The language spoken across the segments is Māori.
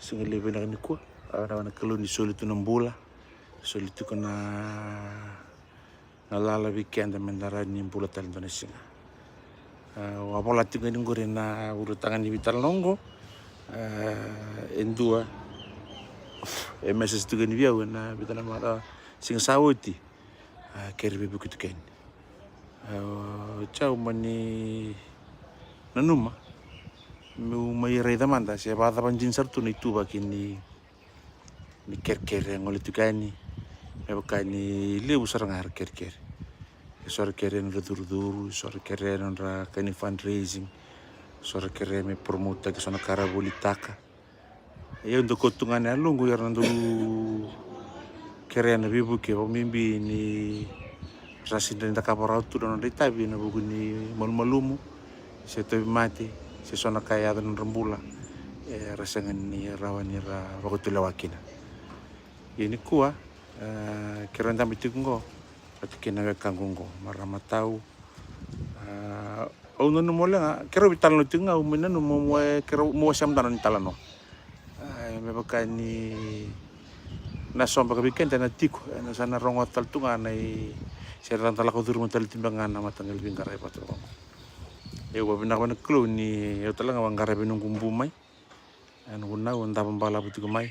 Singalebe na kani ko araw na kalon ni solito ng bola solito ko na nalalabi kenda mendara ni bola tal Indonesia wapola tingin ko rin na urutangan ni Vital Nongo endua message tu kan via na Vital mara sing sawoti kerbe begitu kan ciao mani nanuma may reda manda siya bata panjin sartu ni tuba kini ni kerker ngol itu kani kani lebu sarang har kerker sor keren duru sor keren ra kani fundraising sor keren me promote ke sona karabolitaka ya untuk kotungan alungu ya randu keren bibu ke mimbi ni rasin dan kaparautu dan ritabi na buku ni malumu seto mati sesona kaya dan rembula rasangan ni rawan ni ra waktu lawakina ini kuah kira ndam itungo atikina kanggongo marama tau ono no mola kira vital no tunga umena no mo kira mo sam tanan talano me bakani na somba ka weekend na tiko na sana rongo tal tunga nai serang talako durmo tal timbangan na matangal bingkare patro wa bina wana klo ni talanga wangare binung kumbumai anu guna wanda pambala butu mai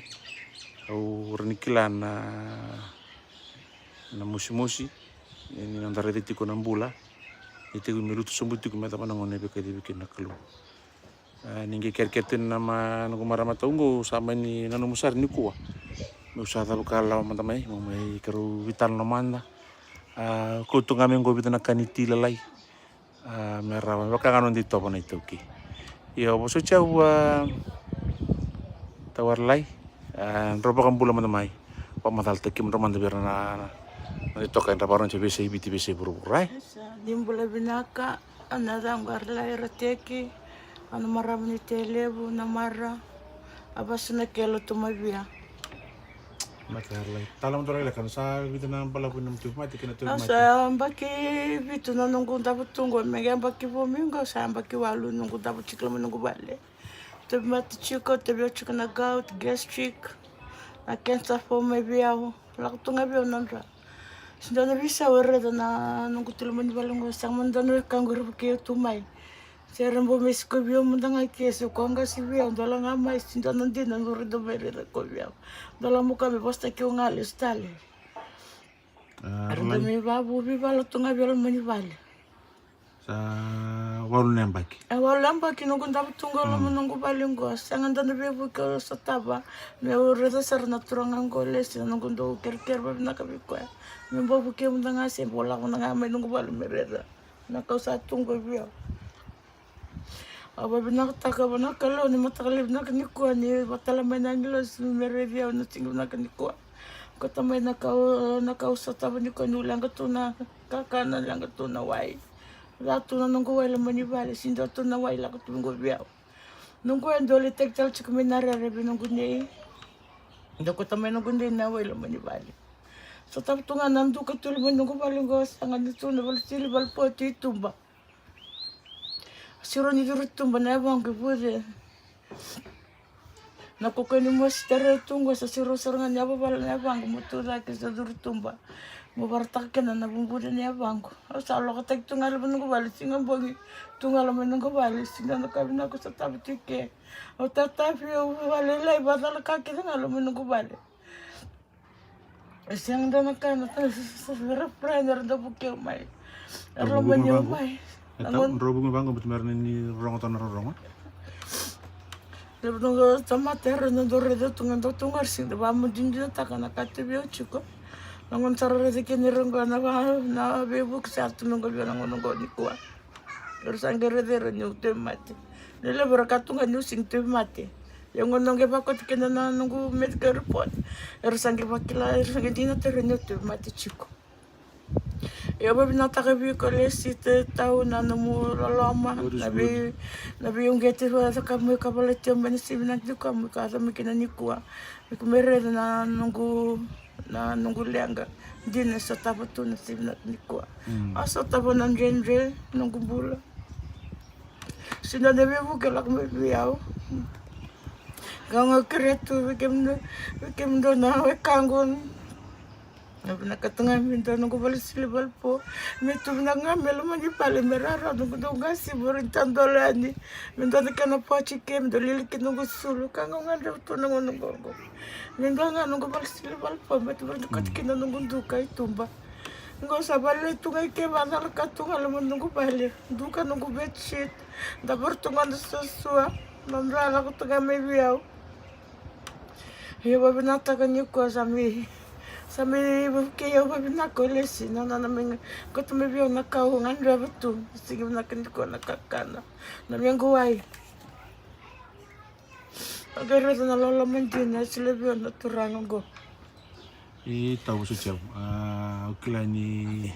au renikilan na musi ini nandare tiko nambula itu mirutu sombutu kumeta mana ngone beka dibikin naklu ningi kerketin nama nuku marama taungo sama ni nanu musar ni kuwa usaha tabukala mantamai mai keru vital nomanda ko tunga mengo bitana kaniti lalai merawa baka kanon dito pa na ito ki yo boso chau tawar lai roba kan bula mantamai pamatal tekim roman de berna ito kan raparon cebese ibiti bese buru-burai dimbula binaka anadang garlai rateki anu maramni telebu namara abasuna kelo tumabia makarlai talam torai kan sa bitana pala punam tu mati kena tu mati asa baki bitu nunggu tabu tunggu mega baki bomingo sa baki walu nunggu tabu cikla menunggu bale tu mati chiko tu chiko na gout gastric na cancer for mabia la tunga bio nandra sindana bisa warada na nunggu tulumani balungo sang mandano kanguru ke tumai serembo mesko bio mundanga keso konga sibia ndala ngama sindana ndina nguru do merera ko bio ndala muka be posta ke ngale stale arda me babu bi balo tunga bio mani vale sa walu nembaki awalamba kinungu ndabu tunga lo menunggu balingo sanganda be buka sataba me ureda sarna turanga ngole sinungu ndo kerker ba na kabikwa me babu ke mundanga se bola mundanga me nungu balu merera na kausa tunga bio aba binaka bana kalo ni matakali binaka ni kuwa ni batala may nangilo merevia no tingo na kanikwa kota may nakausata ba ni kuwa lang katuna kakana lang katuna wai rato na nunggu wai laman ibali sindo to na wai lang katungo biyaw nunggu endoli tektal chika may nararebi nunggu ni ndo kota may nunggu ni na wai laman ibali so tapos nga nandu katuli may nunggu balingo sangan nito na balisili balpo ito itumba siro ni duru tumba na bang kebude na ko ni mo stare tungo sa siro sarangan ya bal na bang mo to ra ke sa duru tumba mo bartak ke na bumbude ni bang sa lo ka tek tungal bun ko bal singa bongi tungal mo nang ko bal singa na ka bina ko sa tabitike o tatafi o wale lai badal ka ke ngal mo nang ko bal siang da na ka na sa refrainer da buke mai ro mo ni mai robo ngi bango betul ni rongo tan rongo Lepas sama terus nandore do tungar sing de bamu dinja takana kate bio chiko nangon sarare de kini rongo na bebu ksat nunggo bio nunggo ni kuwa terus anggere de nyu te mate nele berakatunga nyu sing te mate yang nongge bakot kena na nunggu medical report terus angge bakila terus angge dina te nyu te mate chiko ya babi nataka bi kolesi te tau na namu lama nabi yung gete wa sa kamu kabala tiam bani sibinak du kamu ka sa mikina ni kuwa mikumere na nunggu lenga dina sa tapatu na sibinak ni kuwa asa tapo nan genre nunggu bula sina nabi buka lak me biaw Kanga kreatu bikem do na we kangon. Na katanga minta nunggu balik silibal po. Mitu na ngamel mo di pale merara nunggu dongga si borin tandolani. Minta na kana po chikem do lilikin nunggu sulu kanga nganda to nunggu. Minta nga nunggu balik silibal po mitu balik katikin nunggu duka itumba. Nggak usah balik tungai ke mana katunga lemon nunggu balik. Duka nunggu bedsheet. Dapur tunga susua. Namrala ko tunga may biyaw. Hiyo babi natakan yuko Sami kaya babi nakolesi na namin ko tumibiyo nakahungan rabato. Sige nakin ko nakakana. Namiyang guway. Agaro na lalaman din na sila biyo naturangan ko. Tahu sejauh okila ni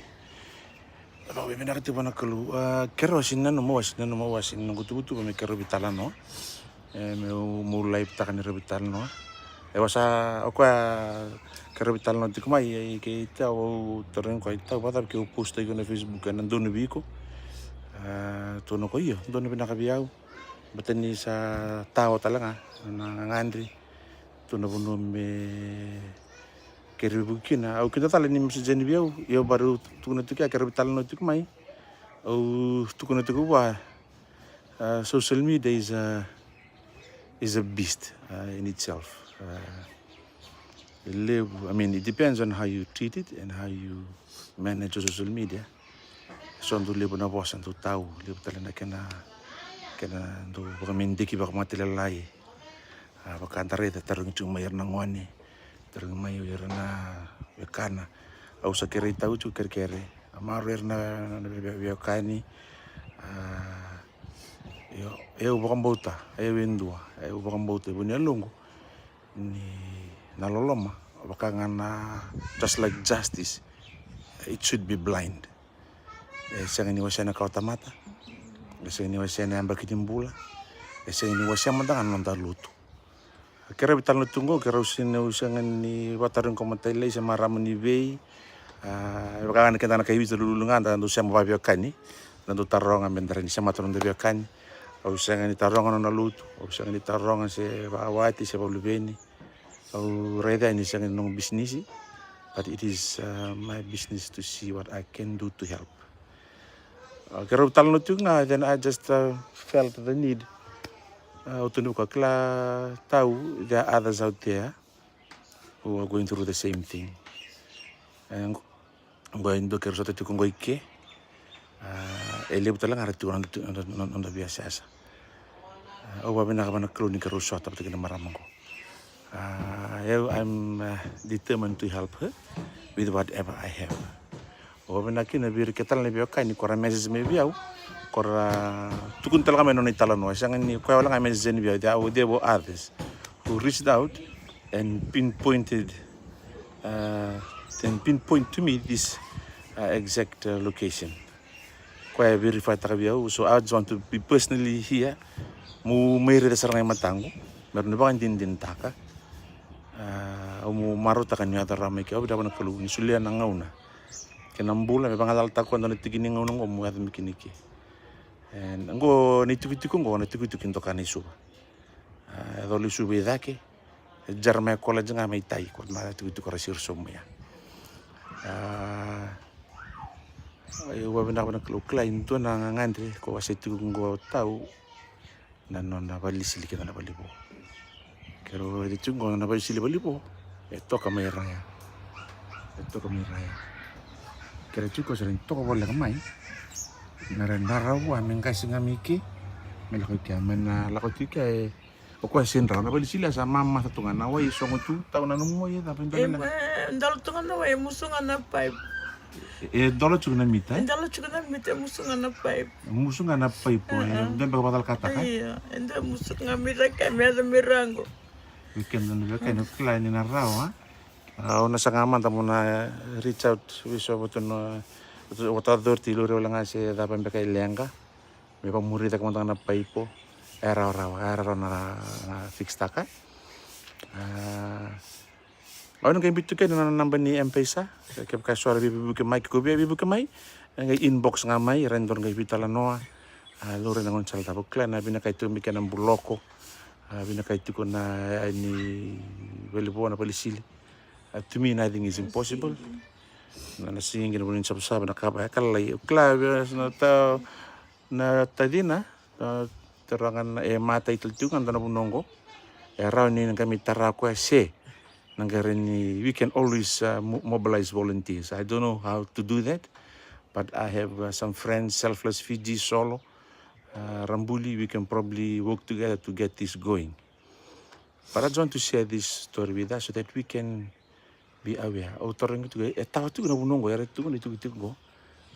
ano be menakati bana kalu kero sinna no mawasin no gutu me kero bitalano me mulai pitakan bitalano wasa okwa kero bitalano tikmai ke tau tereng ko tau pada ke post ko na Facebook na dono biko to no ko iyo dono binakabiyaw batani sa tao talaga na ngandri to no bono me keribukina au kita tala ni msijeni biau yo baru tukuna tuki akar bital no tuk mai au tukuna tuku wa social media is a beast in itself. I mean it depends on how you treat it and how you manage social media. So ndo lebo na bosan to tau lebo tala na kena ndo baka mendiki baka matilalai baka antare tarung chung mayar nangwani terus mai na bekana au sakere tau chu kerkere amaru na bekani eu bakambota eu indua eu bakambota bunya lungu ni naloloma bakangana just like justice it should be blind sangani wasana kautamata sangani wasana ambakitimbula sangani wasana mandangan nondalutu kera bital no tungo kera usine usangan ni watarun komatai sama ramani vei bakana kena kai bisa lulungan dan usama babio kani dan taronga mendaran sama turun de kani usangan ni taronga no lutu usangan ni taronga se bawati se bablubeni au reda ni sangan no business but it is my business to see what I can do to help kera bital no tunga then I just felt the need Utunuka kla tahu there are others out there who are going through the same thing. Going to kerja tu kongoi ke, eleb talang hari tu orang biasa asa. Awak benar benar kronik kerusot tapi kita maramangko. I'm determined to help her with whatever I have. Awak benar kini biar kita lebih okai ni korang message me biau. Kora tukun talaga menon italano sangan ni kwa wala kami zen biya there were others who reached out and pinpoint to me this exact location kwa verify tagabiya so I just want to be personally here mu mere da sarang matango meron ba kan din taka mu maruta kan yata ramai ke obda bana kalu ni sulia nangauna kenambula me bangalal takon don tigini ngauna ngomu at mikiniki and ngo nitukitu ngo nitukitu kintoka ni suba doli suba dake jarma college nga may tai ko ma tukitu ko rasir somya wa bina bana klain to na ngandre ko wasitu ngo tau nanon na balisili kita na balibo kero ditu ngo na balisili balibo toka may raya kero chuko sering toko bola kamay narendaraw aming kasi ngamiki melako kya mena lakoti kay okwa sinra na bali sila sa mama sa tunga na way songo tu taw na numo ye tapin to na ndalo tunga na way musunga na pipe dolo chuna mita musunga na pipe po den ba batal kata ka iya enda musunga mira ka mera mirango weekend na kay no klein na raw na sa ngaman tamo na reach out wiso boto no wata dorti lure wala nga si dapat bekay lenga may pamurita ka na paipo era na fix taka ano kay bitu kay na namba ni M-Pesa kay suara bibu ke mai ko bibu ke mai ngay inbox nga mai rendor ngay bitala noa lure na ngon salta bukla na bina kay tumi ka ng buloko Vinakaitiko na ni velipona palisili. To me, nothing is impossible. Na singing na bunin sabsaba na kaba kalay. Klave na tadina terangan mata itltungan na bunongo. Around ni kami tarako se. Nangarini we can always mobilize volunteers. I don't know how to do that, but I have some friends, Selfless Fiji, Solo, Rambuli. We can probably work together to get this going. But I just want to share this story with us so that we can be aware. Autorang itu tahu tu na bunong ya itu kan itu go.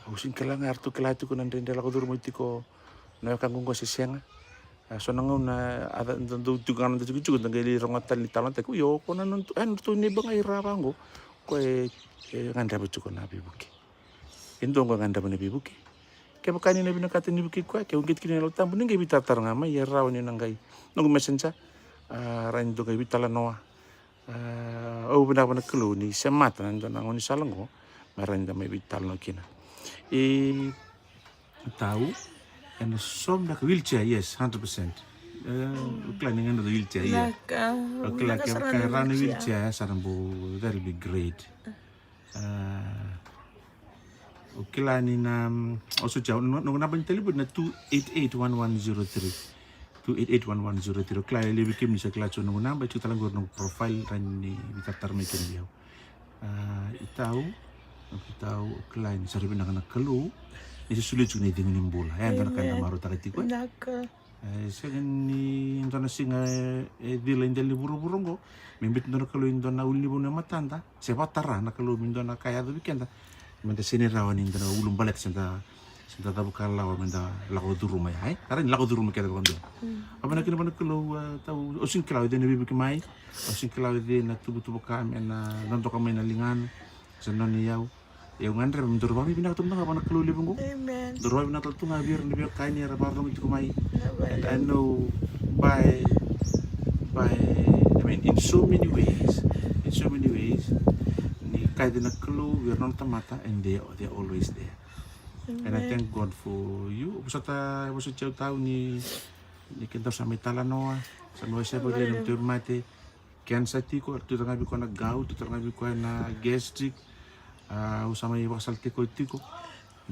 Usin kelang artu kelatu kan nende la kodur mo itiko na kangkung ko sisenga. So nangaw na ada tu kan tu juga ngali rongatan ni talent ko yo ko na tu ni bang ay rabango ko nganda betu ko na bibuki. Indo ko nganda ba na bibuki. Kaya bakani na binakati ni bibuki ko kaya ungit kini lo tambu ningi bitatar ngama ya raw ni nangai. Nung messenger rando kay bitala noa. Benar-benar kelu ni semata nando nang ni salango maranda may vital no kina tahu and some like wheelchair, yes, 100%. Planning under the wheelchair, yeah. Like run a wheelchair sarambo, that'll be great. Kilani na also jauh nung nabang telepon na 2881103. 2881103 klay lebi kim ni sa klacho nung namba chu talang nung profile ran ni bitatar may kin diaw itaw klay ni sarbi na kalu ni sulit chu ni dingin bola ayan na kan maro takati ko sa ni ndona singa dila indeli buru-buru go mimbit ndona kalu indona uli bu na matanda se batara na kalu indona kaya do weekend menda sini rawan indona ulum balet senta tabu kala menda lako duru mai hai karena lako duru mai kada kondo apa nak kena kalau tahu osin kalau dia nabi bikimai osin kalau dia na tubu kami na nanto kami na lingan senon yau ngandre mendur babi bina tumba apa nak kalau libungo duru babi na tunga biar ni biar kaini ra barno itu kumai and I know by I mean in so many ways ni kaida na kalau biar non tamata and they are always there. And I thank God for you. Busata jauh tahu ni kita sama talanoa, sama siapa dia yang termati. Kian satiko tu tengah biko na gout, tu tengah biko na gastric, usama iwa saltiko itiko.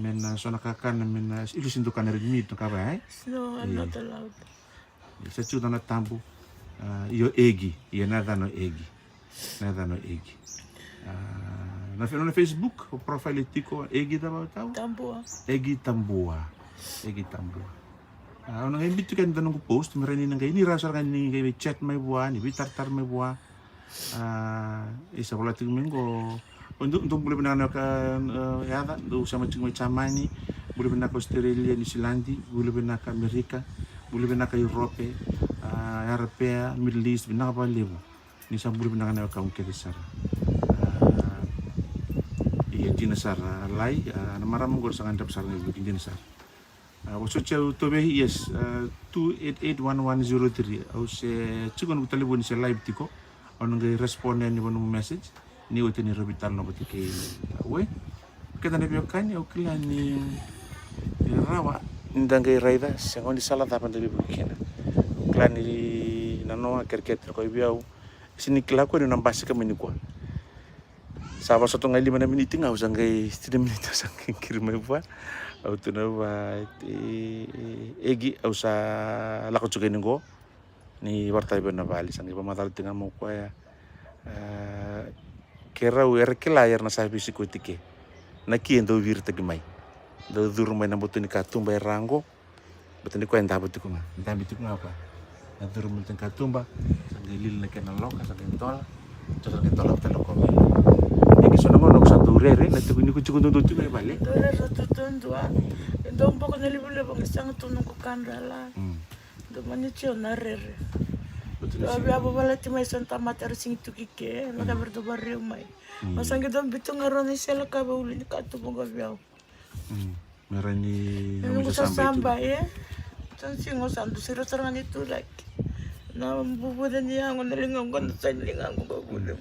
Men sona kakan men ilu sindukan dari mid tu kabai. No, I'm not allowed. Secu na tambu. Iyo egi, iya nada no egi. Na Facebook profile itiko Egi tahu Egi Tambua. Nang imbit kan tanong ko post mereni nang ini rasa kan ni chat may buah ni bitar may buah. Isa wala ting minggo untuk boleh benar ka yada do sama cing macam ni boleh benar ka Australia, New Zealand, boleh benar ka Amerika, boleh benar ka Europe, Eropa, Middle East, benar apa lebu. Ni sa boleh benar ka ungkit sara. Dinasar lai namara mongol sangan dap sarang ibu dinasar waso chau tobe yes 2881103 au se chugon telefon se live tiko on ngai responden ni bonu message ni oteni robital no botike we kita ne biokan au klani rawa ndangai raida sengon di sala tapan de bukena klani nano kerket ko biau sini klako ni nambasi kami ni kwa Sabar satu ngali 5 menit nggak usah ngai 3 menit usah kirim buat auto na egi usah laku juga nenggo ni wartai benar bali sangi pematal tengah mau kaya kera ke layar na sabi si kutike na kien do vir tagmai do dur mai na botuni katumba rango botuni ko enda botukunga apa na dur mun katumba sangi lil na kana loka sangi tol coba tol telo ko sono mo satu rere na tugu ni ko chugo ndo tugu bale rere tutundu ndo mpoko nilibule bangisanga tunu ko kandala ndo manicho na rere abi abo bala ti mai santa mater sing tukike na ka berdo barrio mai masangi ndo bitunga roni sela ka bauli ka tu bongo biao merani nungu samba ya tan singo sandu sira sarang itu like na bubu dan yang ngonelingang kon salingang ko bulem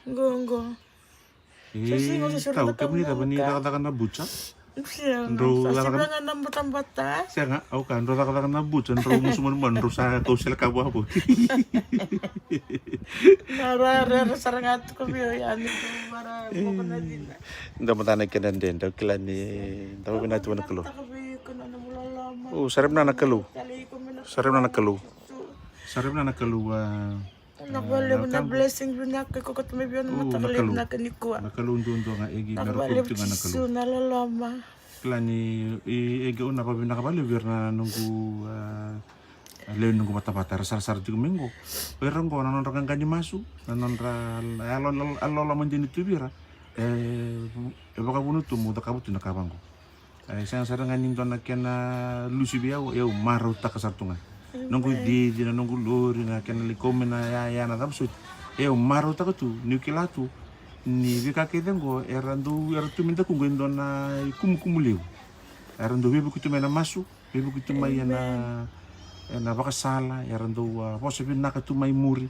ngo tahu kami ni dapat ni katakan na butsa Siya nga. Ndo Sa katakan sibangan ng batang-bata. siya nga au kan ro katakan na butsan ro musuman man ro sa kau sila ka bo. Nara sarang ato ko biyo yan. Para mo ko na din. Nda matana kenan den daw kila ni daw binatu na kalo. Takabi ko na namulalaman. Oh, sarap na nakalu. Kali ko man Sarap na nakalu. Sarap na nakalu. Nakbalib na blessing binak ko kat may biyo na matakalib na kanikwa. Nakalundo nga egi Nakbalib meron nga nakalu. tisu nalalama. Kila ni egi una pa binakabali bir na nunggu leun nunggu bata-bata rasar-rasar juga minggu. Pero ko nanon ra kanyi masu, nanon ra alolo manjini tubira. Baka bunu tu muda kabutu na kabango. Saya sarang nganing ton nakena lusi biau eu maru ta kasartunga. Nunggu di nunggu lori na kena likome na ya na tapsut. Eu maru ta tu nukilatu. Ni vika kedengo erandu eratu minta kungendo na kumuleu. Erandu bebu kutu mena masu, bebu kutu mai na baka sala erandu poso bin nakatu mai muri.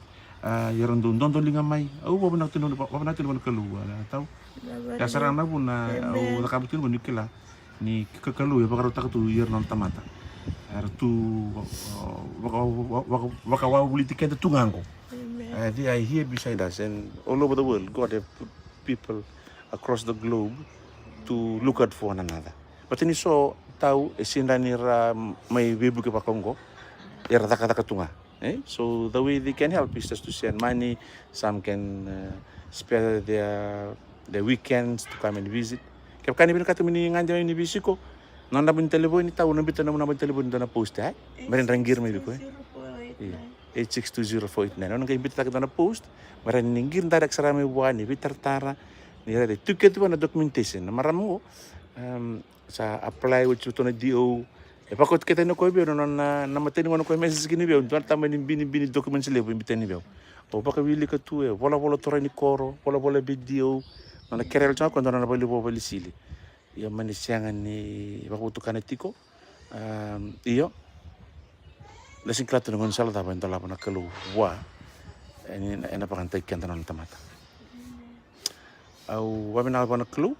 Erandu ndondo linga mai. Au baba nak tunu kalu na tau. Ya sarang na buna au nakabutin ko nikila. Ni kakalu ya baka takatu yer non tamata. Ertu waka politika itu tungangko. I hear beside us and all over the world, God have put people across the globe to look out for one another. But ini so tahu esindanira may bebu ke Kongo, era taka tunga. So the way they can help is just to send money. Some can spare their weekends to come and visit. Kaya kani bin katu mini nganja ini bisiko. Nanda bin telepon ini tahu nabi tanam nabi telepon dana post ay. Meron ranggir may biko. 862049. Nung kay imbita kita na post, maran ninggir dadak sarami buani bitartara ni rade. Tuket na documentation. Maramo sa apply with to na DO. Pakot kita no ko biyo non na mateni ngono ko message kini biyo. Tuan tama ni bini documents lebo imbita ni biyo. O baka wili ka tu wala tora ni koro, wala video. Na kerel cha ko na bali bo bali sili. Ya manisiangan ni bakutukan etiko. Iyo lasing klato ng sala tapa ito lapan na kalu wa ena pakantay kanta ng tamata au wabi na lapan na kalu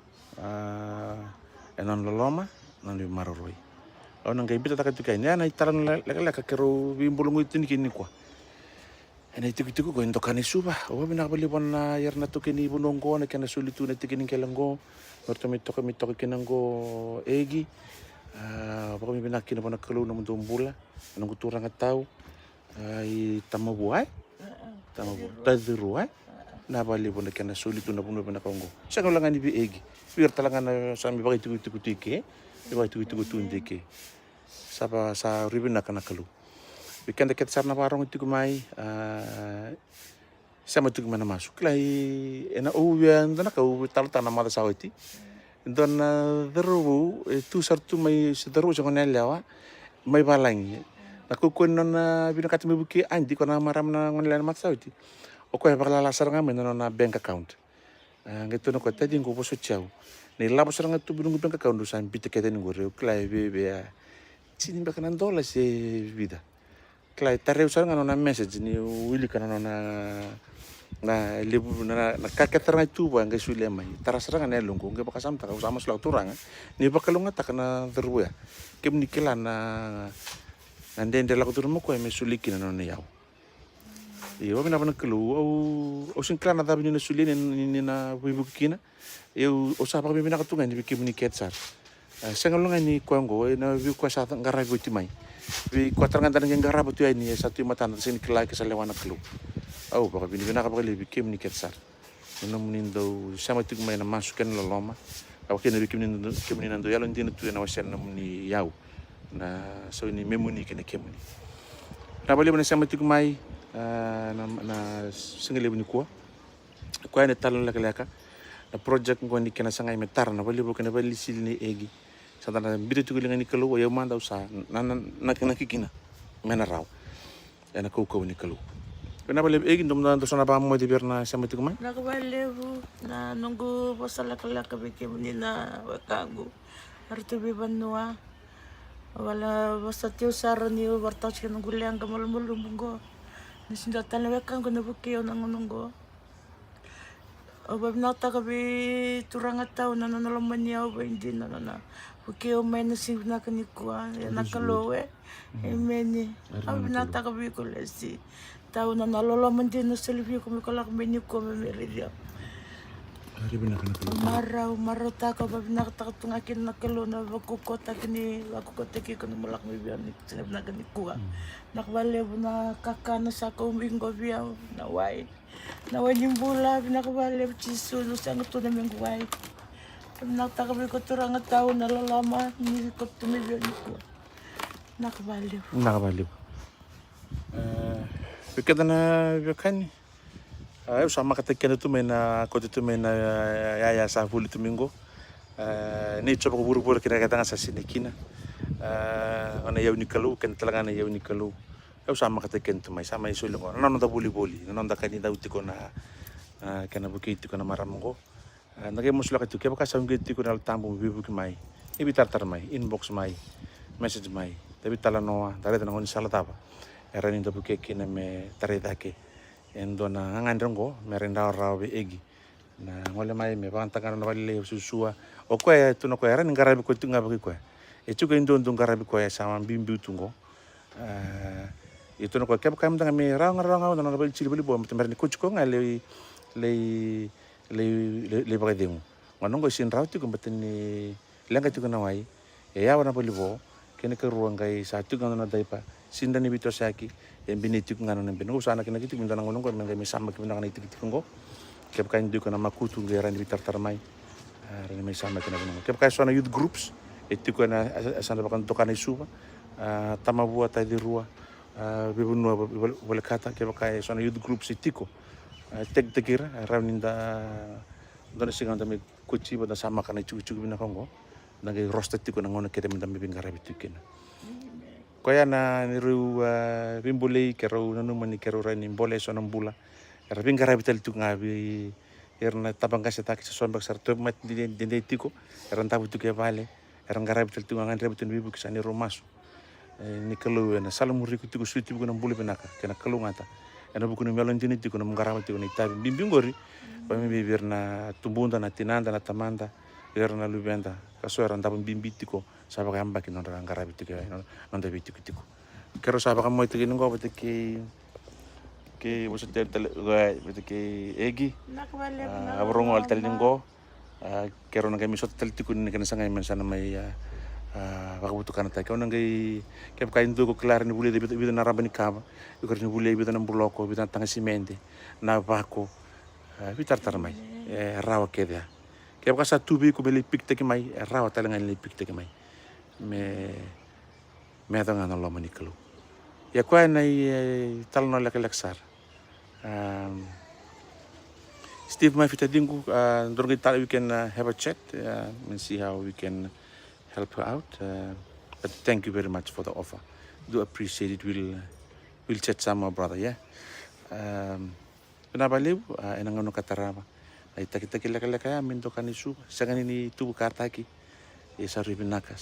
enon loloma nan di maroroi au nang kaibita takatu kay niya na itaran laka kero bimbulungu itu ni kini kwa ena itu ko ento kanisuba au wabi na kapalipon na yer na to kini bunongko na kana sulitu na tikinin kelango bertomito kinanggo egi pokoknya binakin na kalu na mundumbula nung turang atau tamabuai tadiruai na bali pun kena sulit na puno na Kongo siya ko lang ni biegi biar talaga na sa mi bagay tuku-tuku-tike bagay tuku-tuku-tundike sa ribin na kanakalu bikan dekat sarna parong itu kumai sama tu mana masuk lai ena uwian dana kau talta na mata sawiti don deru itu sartu mai seteru jangan lewa mai balang nakukun na binakat mi buki andi ko na maram na ngonlan mat sawiti o ko bakla lasar ngamen na bank account ngito no ko tadi ngo poso chau ni labo sarang tu binung bank account do san bite keten ngo re klai be sini bakanan dola se vida klai tareu sarang na message ni wili kana na lebu na kaketar itu bang ke sule mai tarasarang na lungko nge bakasam ta usama selaw turang ni bakalunga ta kana terbuya kem nikilan na nanden de la kuturmo ko me suliki na yaw iyo mina bana kelu o sinklan na tabi ni sulini ni na bibukina eu o sapa mina katunga ni bikim ni ketsar sengalunga ni Kongo na bi ko sa ngarago timai bi ko tarangan tan ngarago tu ni satu matan sin kila ke salewana kelu au baka bini ka baka bikim ni ketsar namun indo sama tu mai na masukan loloma au kena bikim ni nando yalo ndina tu na wasen namun ni yaw na so ini memuni kena kemuni na bali mana sama tu mai na singale buni ko ene talon laka na project ngo ni kena sangai metar na bali bo kena bali silni egi satana bidu tu linga ni kalu ya manda usa na kikina mena raw ena ko ni kalu kena bali egi ndom na so na ba mo di berna sama tu mai Nakabali na nunggu pasalakala bikim ni na wakago arti bibanua wala basta tiu saro ni wartach ka nunggu liang ka malumulumunggo nisindatan lewekang ko nabukiyo nang nunggo Oba nata kabi turanga tau na nalamani au ba hindi na Porque o may nasib na kanikua ya nakalowe. Emeni. Abi nata kabi ko lesi. Tau na nalalaman din na silbi ko mikolak meni ko memeridia. Marau taka babi nakatatunga kin nakalo na bakukota kini bakukota ki kono mulak mi biar ni sinab na kanikua. Nakbale na kakana sa ko mingo biya na wai. Na wanyumbula binakabale chisu no sang to na mengwai. Nakatakabi ko turang tao na lalama ni ko tumibyo ni ko. Nakabale. Bikada na bikani. Eu sama kata kena tu mena kota tu mena ya sa fuli tu minggu. Ni coba ko buru-buru kena kata ngasa sini kina. Ona yau ni kalu kena telanga na yau ni kalu. Eu sama kata kena tu mai sama isu lo. Nana da boli. Nana da kani da utiko na kena bukiti ko na maramongo. Nage musula ka tu ke baka sa ngiti ko na tambo bibu ki mai. Ibi tartar mai, inbox mai, message mai. Tapi tala noa, tala da ngoni sala taba. Era ni da buke kina me tare dake. Endo na ngandrongo merenda rawe egi na ngole mai me banta kana na wale susua o ko tu no ko era ngarabi ko tunga ba ko e tu ko ndo ngarabi ko sama bimbi tungo itu no ko kep kam tanga me ranga na bali chili bali bo merni ko ko ngale le ba demu ngongo sin rauti ko bateni lenga tu na wai e ya wana bali bo kene ke ruangai satu ngana daipa sindani bito saki bini tik ngana nembe no sana kena kitik minta ngono ko menga mi sama kena ngana tik ngo kep kain du kana makutu ngeran bitar tarmai ran mi sama kena ngono kep kai sona youth groups etik kana sana bakan tokana suba tama bua ta di rua bibu no bole kata kep kai sona youth groups etiko tek tekira ran ninda dona singa ndame kuchi boda sama kana chuchu bina kongo nage roasted tiko ngono kete minta mi bingara bitukena Koya na niru bimbulei kero nanu mani kero rani bole so nambula. Era bingara bitel tu ngabi erna tabang kase tak so sombak sar to mat di tiko era tabu tu ke vale era ngara bitel tu ngan rebitel bibu kisani romas. Ni kelu na salamuri ku tiko suiti bu na bule benaka kena kelu ngata. Ena bu kunu melon dini tiko na ngara tiko ni tabi bimbingori pa mi bibirna tumbunda na tinanda na tamanda erna lubenda kaso era tabu bimbitiko sabaka amba ki non ngara bitiko non da bitiko tiko kero sabaka mo tiki ngo bitiki ke bosa tel bitiki egi abrongo al tel ngo kero nga mi sot tel tiko ni kana sanga men sana mai bakabutukan ta ko ngai ke ka indu ko klar ni bule de bita na rabani kaba ko ni bule bita na buloko bita tanga simente na bako bitar tarmai rawa kede ke ka sa tubi ko beli pikte ki mai rawa talanga ni pikte ki mai me adanga no lomani kelu ya ko nai talno lek-leksar Steve my fita dingu during tal we can have a chat and see how we can help her out but thank you very much for the offer do appreciate it we'll chat some more brother yeah penabaliu enangono kataraba ai takita lek-lek ya minto kanisu sangani ni tubu kartaki saribinaka